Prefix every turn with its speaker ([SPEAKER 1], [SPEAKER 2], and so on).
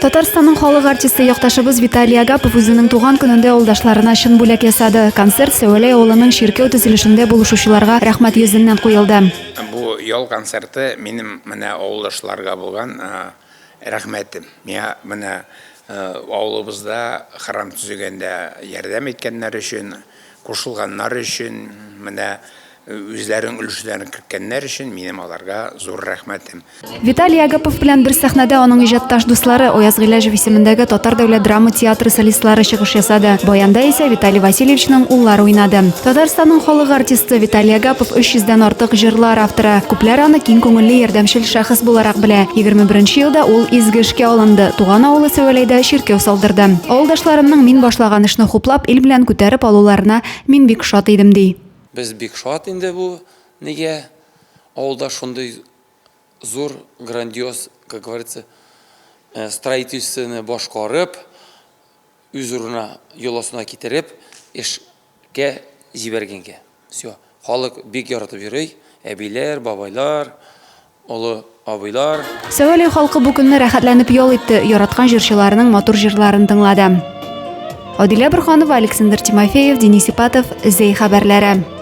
[SPEAKER 1] Татарстанның халык артисты якташыбыз Виталий Агапов үзенең туган көнендә улдашларына чын бүләк ясады. Концерт Сәүләй авылының Ширкәү төзелешендә булышучыларга рәхмәт йөзеннән куелды.
[SPEAKER 2] Бу ял концерты минем менә авылдашларга булган рәхмәтем. Миңа менә авылыбызда храм төзегәндә ярдәм иткәннәр өчен, кушылганнар өчен, менә үзләренең өлешләрен керткәннәр өчен минем аларга зур рәхмәтем.
[SPEAKER 1] Виталий Агапов белән бер сәхнәдә аның иҗатташ дуслары Ояз Гыйләҗев исемендәге Татар дәүләт драма театры солистлары чыгыш ясады. Баянда исә Виталий Васильевичның уллары уйнады. Татарстанның халык артисты Виталий Агапов 300-дән артык җырлар авторы. Күпләр аны киң күңелле ярдәмчел шәхес буларак белә. 21 елда ул изге эшкә алынды. Туган авылы Сәүләйдә ширкәү салдырды. Авылдашларымның мин башлаган эшне хуплап, ил белән күтәреп алуларына мин бик шат идем ди.
[SPEAKER 3] Biz бик шат инде бу, нигә авылда шундый зур, грандиоз, как говорится, строительствоны башкарып, үз урына, йоласына китереп, эшкә җибәргәнгә. Всё. Халык бик яратып йөри, әбиләр, бабайлар, олы абыйлар.
[SPEAKER 1] Сәүләй халкы бу көнне рәхәтләнеп ял итте, яраткан җырчыларның матур җырларын тыңлады. Адилә Борһанова, Александр Тимофеев, Денис Ипатов, Зей хәбәрләре.